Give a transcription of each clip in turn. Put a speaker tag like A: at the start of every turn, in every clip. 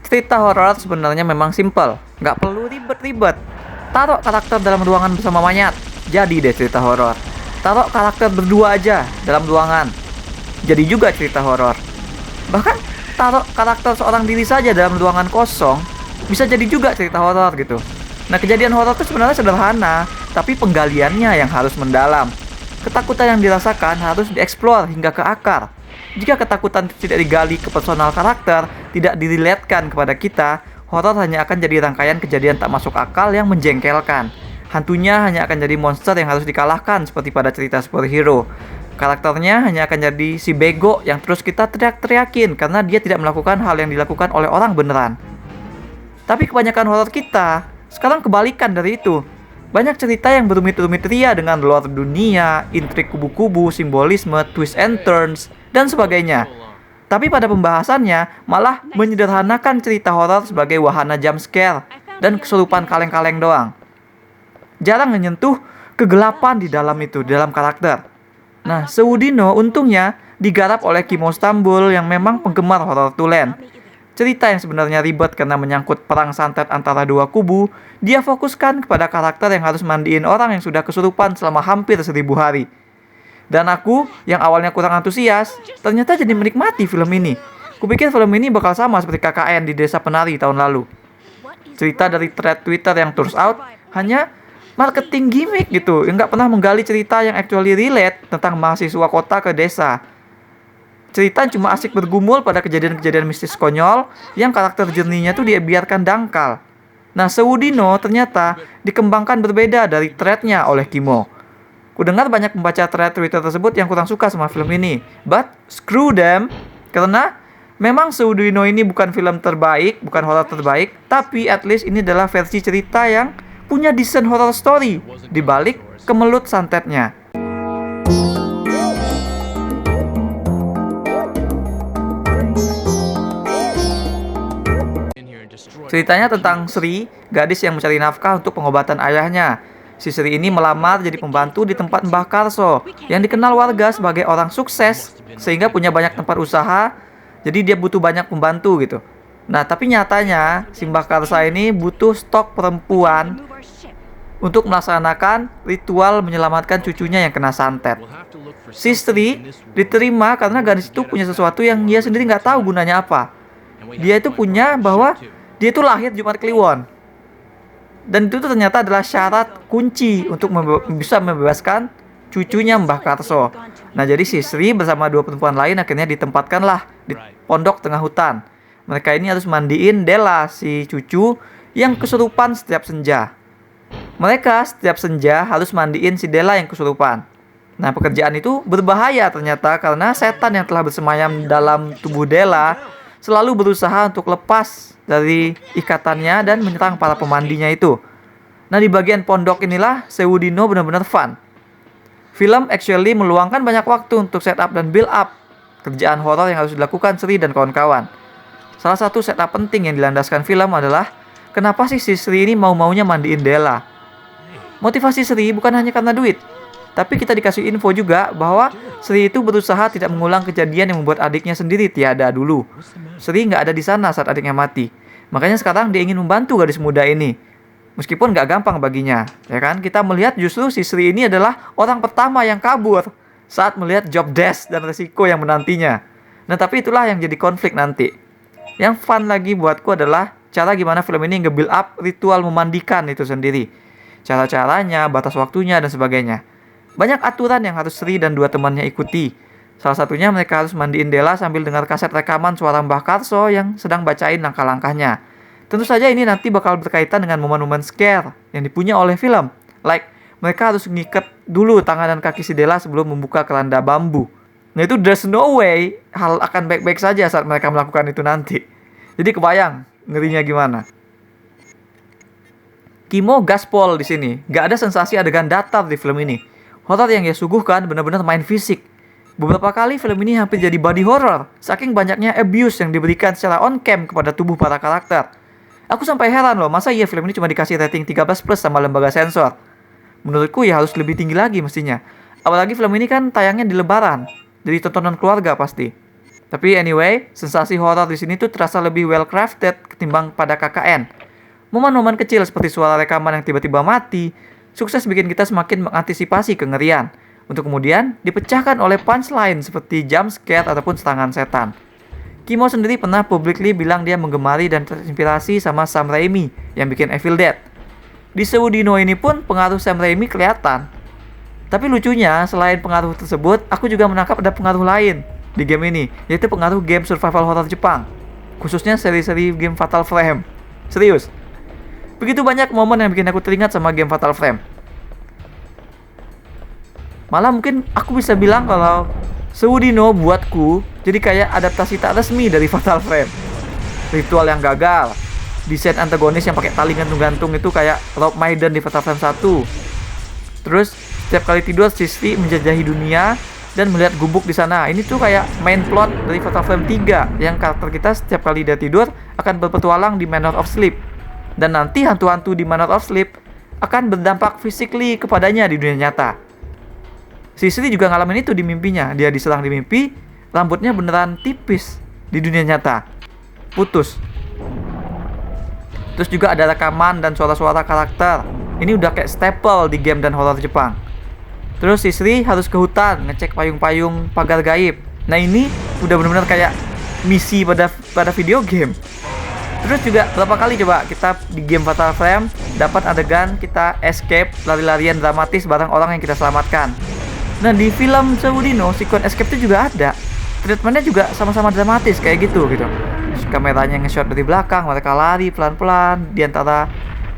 A: Cerita horor sebenarnya memang simple, nggak perlu ribet-ribet. Taruh karakter dalam ruangan bersama mayat, jadi deh cerita horor. Taruh karakter berdua aja dalam ruangan, jadi juga cerita horor. Bahkan taruh karakter seorang diri saja dalam ruangan kosong, bisa jadi juga cerita horor gitu. Nah, kejadian horor itu sebenarnya sederhana, tapi penggaliannya yang harus mendalam. Ketakutan yang dirasakan harus dieksplor hingga ke akar. Jika ketakutan tidak digali ke personal karakter, tidak diriletkan kepada kita, horor hanya akan jadi rangkaian kejadian tak masuk akal yang menjengkelkan. Hantunya hanya akan jadi monster yang harus dikalahkan seperti pada cerita superhero. Karakternya hanya akan jadi si bego yang terus kita teriak-teriakin karena dia tidak melakukan hal yang dilakukan oleh orang beneran. Tapi kebanyakan horor kita sekarang kebalikan dari itu. Banyak cerita yang berumit-rumit ria dengan lore dunia, intrik kubu-kubu, simbolisme, twist and turns, dan sebagainya. Tapi pada pembahasannya malah menyederhanakan cerita horor sebagai wahana jump scare dan kesurupan kaleng-kaleng doang. Jarang menyentuh kegelapan di dalam itu, di dalam karakter. Nah, Seudino untungnya digarap oleh Kimo Stambul yang memang penggemar horor tulen. Cerita yang sebenarnya ribet karena menyangkut perang santet antara dua kubu, dia fokuskan kepada karakter yang harus mandiin orang yang sudah kesurupan selama hampir 1000 hari. Dan aku, yang awalnya kurang antusias, ternyata jadi menikmati film ini. Kupikir film ini bakal sama seperti KKN di Desa Penari tahun lalu. Cerita dari thread Twitter yang turns out hanya marketing gimmick gitu, yang nggak pernah menggali cerita yang actually relate tentang mahasiswa kota ke desa. Cerita cuma asik bergumul pada kejadian-kejadian mistis konyol yang karakter jernihnya tuh dia biarkan dangkal. Nah, Seudino ternyata dikembangkan berbeda dari threadnya oleh Kimo. Kudengar banyak membaca thread Twitter tersebut yang kurang suka sama film ini. But screw them, karena memang Seudino ini bukan film terbaik, bukan horor terbaik, tapi at least ini adalah versi cerita yang punya decent horror story dibalik kemelut santetnya. Ceritanya tentang Sri, gadis yang mencari nafkah untuk pengobatan ayahnya. Si Sri ini melamar jadi pembantu di tempat Mbah Karso, yang dikenal warga sebagai orang sukses, sehingga punya banyak tempat usaha, jadi dia butuh banyak pembantu gitu. Nah, tapi nyatanya si Mbah Karso ini butuh stok perempuan untuk melaksanakan ritual menyelamatkan cucunya yang kena santet. Si Sri diterima karena gadis itu punya sesuatu yang dia sendiri nggak tahu gunanya apa. Dia itu punya bahwa dia itu lahir Jumat Kliwon. Dan itu ternyata adalah syarat kunci untuk bisa membebaskan cucunya Mbah Karso. Nah, jadi si Sri bersama dua perempuan lain akhirnya ditempatkanlah di pondok tengah hutan. Mereka ini harus mandiin Della, si cucu yang kesurupan setiap senja. Mereka setiap senja harus mandiin si Della yang kesurupan. Nah, pekerjaan itu berbahaya ternyata karena setan yang telah bersemayam dalam tubuh Della selalu berusaha untuk lepas dari ikatannya dan menyerang para pemandinya itu. Nah, di bagian pondok inilah Seudino benar-benar fun. Film actually meluangkan banyak waktu untuk setup dan build up kerjaan horor yang harus dilakukan Sri dan kawan-kawan. Salah satu setup penting yang dilandaskan film adalah kenapa sih si Sri ini mau-maunya mandiin Della. Motivasi Sri bukan hanya karena duit, tapi kita dikasih info juga bahwa Sri itu berusaha tidak mengulang kejadian yang membuat adiknya sendiri tiada dulu. Sri nggak ada di sana saat adiknya mati. Makanya sekarang dia ingin membantu gadis muda ini. Meskipun nggak gampang baginya, ya kan? Kita melihat justru si Sri ini adalah orang pertama yang kabur saat melihat job desk dan resiko yang menantinya. Nah, tapi itulah yang jadi konflik nanti. Yang fun lagi buatku adalah cara gimana film ini nge-build up ritual memandikan itu sendiri. Cara-caranya, batas waktunya, dan sebagainya. Banyak aturan yang harus Sri dan dua temannya ikuti. Salah satunya mereka harus mandiin Della sambil dengar kaset rekaman suara Mbah Karso yang sedang bacain langkah-langkahnya. Tentu saja ini nanti bakal berkaitan dengan momen-momen scare yang dipunya oleh film. Like, mereka harus ngikat dulu tangan dan kaki si Della sebelum membuka keranda bambu. Nah, itu there's no way hal akan baik-baik saja saat mereka melakukan itu nanti. Jadi kebayang ngerinya gimana. Kimo gaspol di sini. Gak ada sensasi adegan datar di film ini. Horor yang dia suguhkan benar-benar main fisik. Beberapa kali film ini hampir jadi body horror, saking banyaknya abuse yang diberikan secara on-cam kepada tubuh para karakter. Aku sampai heran loh, masa iya film ini cuma dikasih rating 13+ sama lembaga sensor? Menurutku ya harus lebih tinggi lagi mestinya. Apalagi film ini kan tayangnya di Lebaran, jadi tontonan keluarga pasti. Tapi anyway, sensasi horor di sini tuh terasa lebih well crafted ketimbang pada KKN. Momen-momen kecil seperti suara rekaman yang tiba-tiba mati, sukses bikin kita semakin mengantisipasi kengerian, untuk kemudian dipecahkan oleh punchline seperti jump scare ataupun serangan setan. Kimo sendiri pernah publicly bilang dia menggemari dan terinspirasi sama Sam Raimi yang bikin Evil Dead. Di Seudino ini pun pengaruh Sam Raimi kelihatan. Tapi lucunya, selain pengaruh tersebut, aku juga menangkap ada pengaruh lain di game ini, yaitu pengaruh game survival horror Jepang, khususnya seri-seri game Fatal Frame. Serius, begitu banyak momen yang bikin aku teringat sama game Fatal Frame. Malah mungkin aku bisa bilang kalau Seudino buatku jadi kayak adaptasi tak resmi dari Fatal Frame. Ritual yang gagal, desain antagonis yang pakai tali gantung-gantung itu kayak Rob Maiden di Fatal Frame 1. Terus setiap kali tidur Sisri menjajahi dunia dan melihat gubuk di sana. Ini tuh kayak main plot dari Fatal Frame 3 yang karakter kita setiap kali dia tidur akan berpetualang di Manor of Sleep. Dan nanti hantu-hantu di Manor of Sleep akan berdampak physically kepadanya di dunia nyata. Sisri juga ngalamin itu di mimpinya. Dia diserang di mimpi, rambutnya beneran tipis di dunia nyata, putus. Terus juga ada rekaman dan suara-suara karakter. Ini udah kayak staple di game dan horor Jepang. Terus Sisri harus ke hutan ngecek payung-payung pagar gaib. Nah ini udah bener-bener kayak misi pada video game. Terus juga berapa kali coba kita di game Fatal Frame dapat adegan kita escape, lari-larian dramatis bareng orang yang kita selamatkan. Nah di film Seudino, sequence escape itu juga ada. Treatmentnya juga sama-sama dramatis kayak gitu. Terus kameranya nge-shot dari belakang, mereka lari pelan-pelan di antara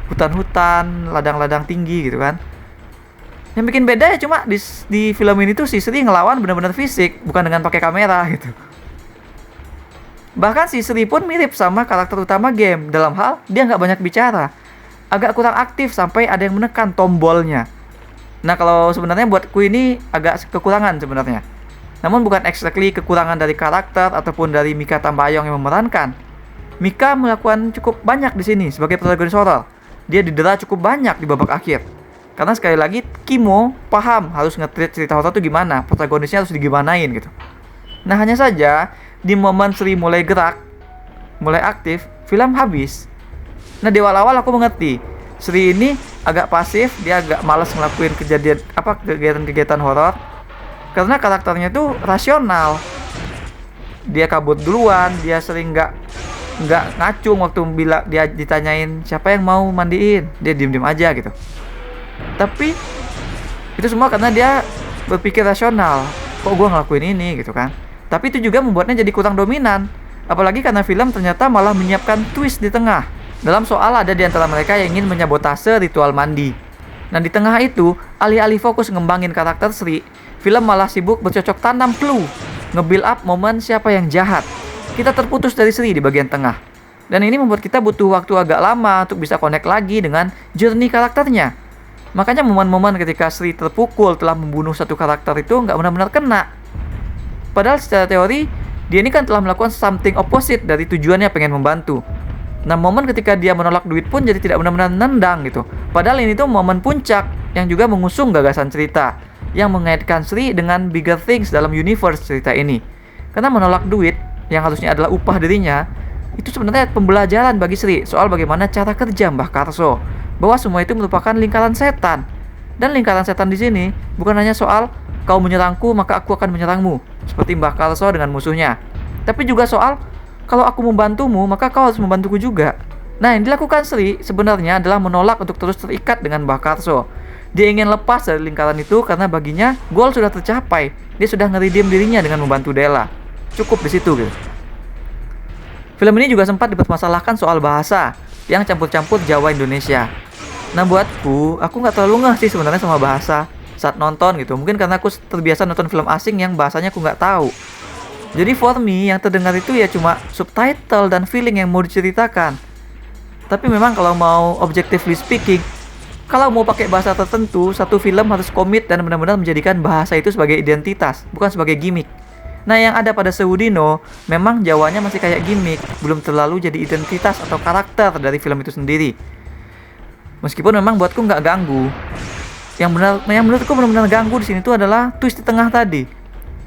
A: hutan-hutan, ladang-ladang tinggi gitu kan. Yang bikin beda ya cuma di film ini tuh si Sri ngelawan benar-benar fisik, bukan dengan pakai kamera gitu. Bahkan si Sri pun mirip sama karakter utama game, dalam hal dia nggak banyak bicara, agak kurang aktif sampai ada yang menekan tombolnya. Nah kalau sebenarnya buatku ini agak kekurangan sebenarnya. Namun bukan exactly kekurangan dari karakter ataupun dari Mika Tambayong yang memerankan. Mika melakukan cukup banyak di sini sebagai protagonis horor. Dia didera cukup banyak di babak akhir. Karena sekali lagi Kimo paham harus nge-treat cerita horor itu gimana, protagonisnya harus digimanain gitu. Nah hanya saja di momen Sri mulai gerak, mulai aktif, film habis. Nah di awal-awal aku mengerti Sri ini agak pasif, dia agak malas ngelakuin kegiatan-kegiatan horor karena karakternya tuh rasional. Dia kabur duluan, dia sering nggak ngacung waktu bila dia ditanyain siapa yang mau mandiin, dia diem-diem aja gitu. Tapi itu semua karena dia berpikir rasional, kok gue ngelakuin ini gitu kan. Tapi itu juga membuatnya jadi kurang dominan, apalagi karena film ternyata malah menyiapkan twist di tengah. Dalam soal ada di antara mereka yang ingin menyabotase ritual mandi. Nah di tengah itu, alih-alih fokus ngembangin karakter Sri, film malah sibuk bercocok tanam clue, nge-build up momen siapa yang jahat. Kita terputus dari Sri di bagian tengah. Dan ini membuat kita butuh waktu agak lama untuk bisa connect lagi dengan journey karakternya. Makanya momen-momen ketika Sri terpukul telah membunuh satu karakter itu nggak benar-benar kena. Padahal secara teori, dia ini kan telah melakukan something opposite dari tujuannya pengen membantu. Nah momen ketika dia menolak duit pun jadi tidak benar-benar nendang gitu. Padahal ini tuh momen puncak yang juga mengusung gagasan cerita, yang mengaitkan Sri dengan bigger things dalam universe cerita ini. Karena menolak duit yang harusnya adalah upah dirinya, itu sebenarnya pembelajaran bagi Sri soal bagaimana cara kerja Mbah Karso, bahwa semua itu merupakan lingkaran setan. Dan lingkaran setan di sini bukan hanya soal kau menyerangku maka aku akan menyerangmu, seperti Mbah Karso dengan musuhnya, tapi juga soal kalau aku membantumu maka kau harus membantuku juga. Nah yang dilakukan Sri sebenarnya adalah menolak untuk terus terikat dengan Mbah Karso. Dia ingin lepas dari lingkaran itu karena baginya goal sudah tercapai. Dia sudah ngeridim dirinya dengan membantu Della. Cukup di situ gitu. Film ini juga sempat dipermasalahkan soal bahasa yang campur-campur Jawa Indonesia. Nah buatku, aku nggak terlalu ngeh sih sebenarnya sama bahasa saat nonton gitu. Mungkin karena aku terbiasa nonton film asing yang bahasanya aku nggak tahu. Jadi for me yang terdengar itu ya cuma subtitle dan feeling yang mau diceritakan. Tapi memang kalau mau objectively speaking, kalau mau pakai bahasa tertentu, satu film harus komit dan benar-benar menjadikan bahasa itu sebagai identitas, bukan sebagai gimmick. Nah yang ada pada Seudino, memang Jawanya masih kayak gimmick, belum terlalu jadi identitas atau karakter dari film itu sendiri. Meskipun memang buatku nggak ganggu. Yang menurutku benar-benar ganggu di sini tuh adalah twist di tengah tadi.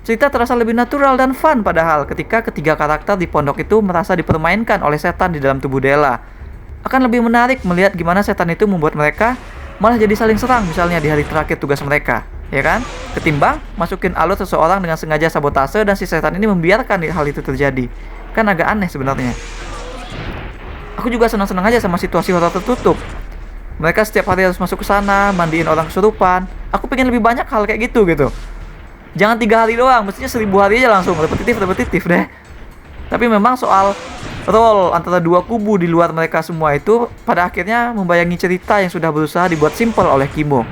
A: Cerita terasa lebih natural dan fun padahal ketika ketiga karakter di pondok itu merasa dipermainkan oleh setan di dalam tubuh Della. Akan lebih menarik melihat gimana setan itu membuat mereka malah jadi saling serang misalnya di hari terakhir tugas mereka, ya kan? Ketimbang masukin alur seseorang dengan sengaja sabotase dan si setan ini membiarkan hal itu terjadi. Kan agak aneh sebenarnya. Aku juga senang-senang aja sama situasi horor tertutup. Mereka setiap hari harus masuk ke sana, mandiin orang kesurupan. Aku pengen lebih banyak hal kayak gitu. Jangan 3 hari doang, mestinya 1000 hari aja langsung repetitif deh. Tapi memang soal role antara dua kubu di luar mereka semua itu pada akhirnya membayangi cerita yang sudah berusaha dibuat simpel oleh Kimo.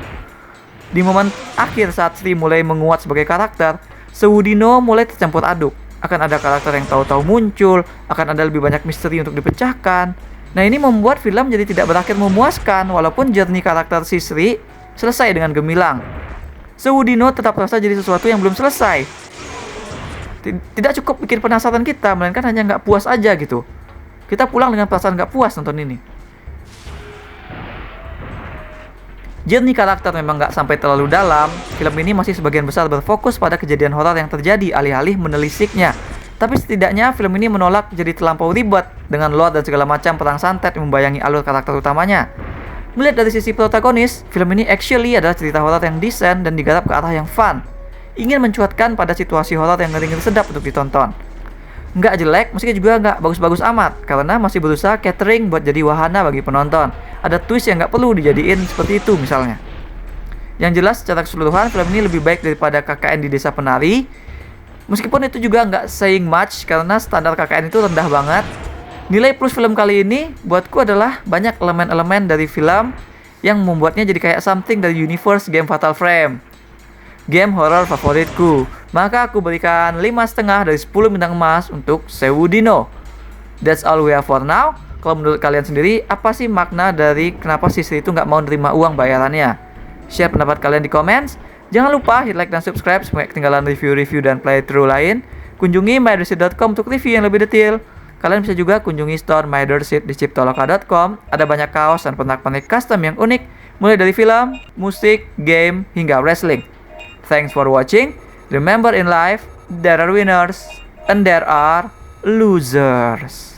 A: Di momen akhir saat Sri mulai menguat sebagai karakter, Sewudino mulai tercampur aduk. Akan ada karakter yang tahu-tahu muncul, akan ada lebih banyak misteri untuk dipecahkan. Nah ini membuat film jadi tidak berakhir memuaskan walaupun jernih karakter si Sri selesai dengan gemilang. Sewudino tetap terasa jadi sesuatu yang belum selesai. Tidak cukup bikin penasaran kita, melainkan hanya nggak puas aja gitu. Kita pulang dengan perasaan nggak puas nonton ini. Jernih karakter memang nggak sampai terlalu dalam. Film ini masih sebagian besar berfokus pada kejadian horor yang terjadi alih-alih menelisiknya. Tapi setidaknya film ini menolak jadi terlampau ribet dengan lore dan segala macam perang santet yang membayangi alur karakter utamanya. Melihat dari sisi protagonis, film ini actually adalah cerita horor yang desain dan digarap ke arah yang fun. Ingin mencuatkan pada situasi horor yang ngeri-ngeri sedap untuk ditonton. Nggak jelek, meski juga nggak bagus-bagus amat, karena masih berusaha catering buat jadi wahana bagi penonton. Ada twist yang nggak perlu dijadiin seperti itu misalnya. Yang jelas, secara keseluruhan, film ini lebih baik daripada KKN di Desa Penari. Meskipun itu juga nggak saying much, karena standar KKN itu rendah banget. Nilai plus film kali ini buatku adalah banyak elemen-elemen dari film yang membuatnya jadi kayak something dari universe game Fatal Frame. Game horror favoritku. Maka aku berikan 5,5 dari 10 bintang emas untuk Sewudino. That's all we have for now. Kalau menurut kalian sendiri, apa sih makna dari kenapa si Sri itu nggak mau nerima uang bayarannya? Share pendapat kalian di comments. Jangan lupa hit like dan subscribe supaya ketinggalan review-review dan playthrough lain. Kunjungi mydersit.com untuk review yang lebih detail. Kalian bisa juga kunjungi store mydersit di chiptoloka.com. Ada banyak kaos dan pernak-pernik custom yang unik, mulai dari film, musik, game, hingga wrestling. Thanks for watching. Remember in life, there are winners and there are losers.